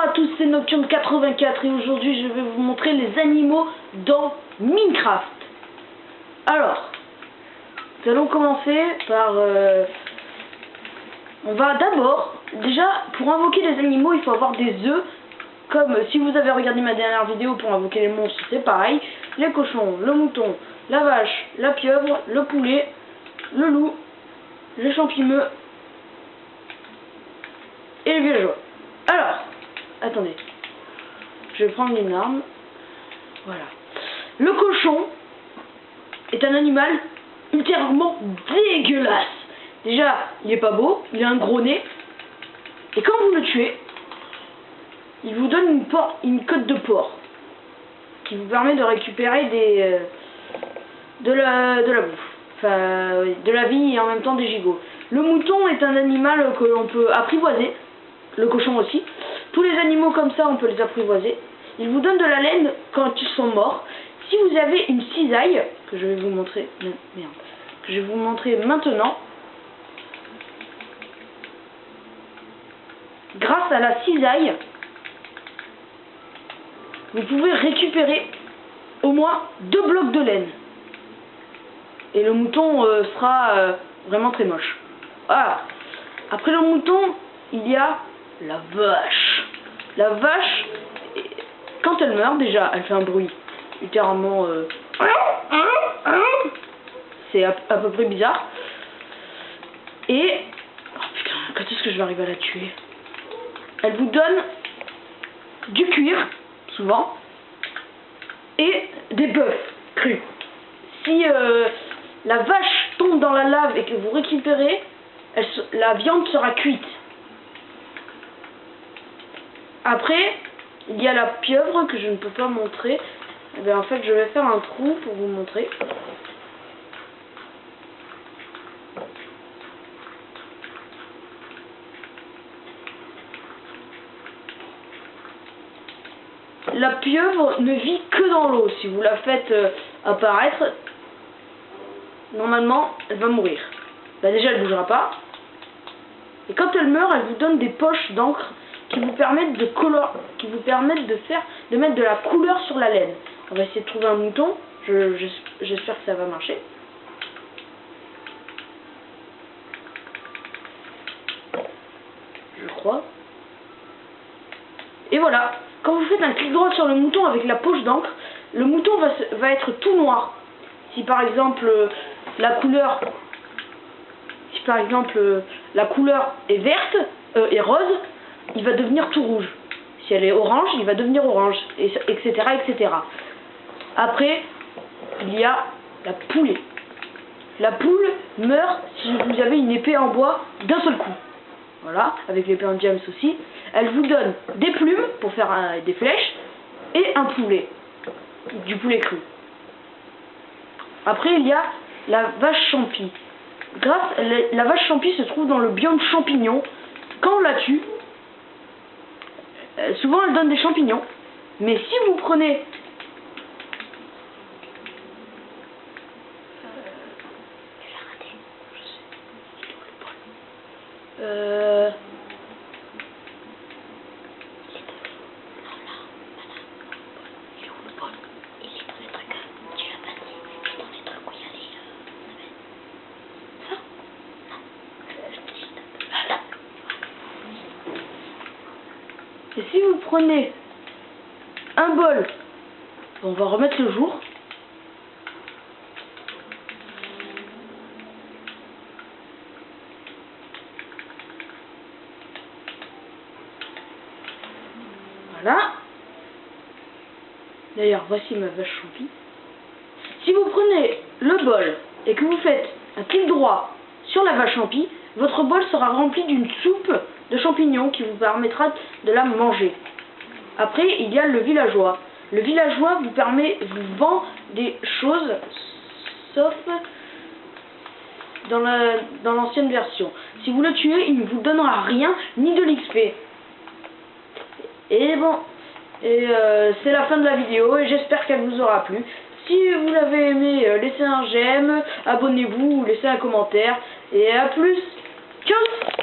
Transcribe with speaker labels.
Speaker 1: Bonjour à tous, c'est Nocturne84 et aujourd'hui je vais vous montrer les animaux dans Minecraft. Alors, nous allons commencer par... on va d'abord, déjà, pour invoquer les animaux, il faut avoir des œufs. Comme si vous avez regardé ma dernière vidéo pour invoquer les monstres, c'est pareil. Les cochons, le mouton, la vache, la pieuvre, le poulet, le loup, le champimeux et les villageois. Alors, attendez, je vais prendre une arme. Voilà. Le cochon est un animal ultérieurement dégueulasse. Déjà, il est pas beau, il a un gros nez. Et quand vous le tuez, il vous donne une côte de porc qui vous permet de récupérer de la bouffe. Enfin, de la vie et en même temps des gigots. Le mouton est un animal que l'on peut apprivoiser. Le cochon aussi. Tous les animaux comme ça, on peut les apprivoiser. Ils vous donnent de la laine quand ils sont morts. Si vous avez une cisaille, que je vais vous montrer, que je vais vous montrer maintenant, grâce à la cisaille, vous pouvez récupérer au moins 2 blocs de laine. Et le mouton sera vraiment très moche. Voilà. Après le mouton, il y a la vache. La vache, quand elle meurt, déjà, elle fait un bruit littéralement... c'est à peu près bizarre. Et... oh putain, quand est-ce que je vais arriver à la tuer? Elle vous donne du cuir, souvent, et des bœufs crus. Si la vache tombe dans la lave et que vous récupérez, la viande sera cuite. Après, il y a la pieuvre que je ne peux pas montrer. Eh bien, en fait, je vais faire un trou pour vous montrer. La pieuvre ne vit que dans l'eau. Si vous la faites apparaître, normalement, elle va mourir. Bah, déjà, elle ne bougera pas. Et quand elle meurt, elle vous donne des poches d'encre qui vous permettent de mettre de la couleur sur la laine. On va essayer de trouver un mouton. J'espère que ça va marcher. Je crois. Et voilà. Quand vous faites un clic droit sur le mouton avec la poche d'encre, le mouton va être tout noir. Si par exemple la couleur est verte et rose, il va devenir tout rouge. Si elle est orange, il va devenir orange, etc., etc. Après, il y a la poulet. La poule meurt si vous avez une épée en bois d'un seul coup. Voilà, avec l'épée en diams aussi. Elle vous donne des plumes pour faire des flèches et un poulet. Du poulet cru. Après, il y a la vache champi. La vache champi se trouve dans le biome champignon. Quand on la tue, souvent elle donne des champignons. Mais si vous prenez... Et si vous prenez un bol, on va remettre le jour. Voilà. D'ailleurs, voici ma vache champi. Si vous prenez le bol et que vous faites un clic droit sur la vache champi, votre bol sera rempli d'une soupe de champignons qui vous permettra de la manger. Après, il y a le villageois. Le villageois vous vend des choses, sauf dans l'ancienne version. Si vous le tuez, il ne vous donnera rien, ni de l'XP. Et bon, c'est la fin de la vidéo et j'espère qu'elle vous aura plu. Si vous l'avez aimé, laissez un j'aime, abonnez-vous ou laissez un commentaire. Et à plus. Tchuss!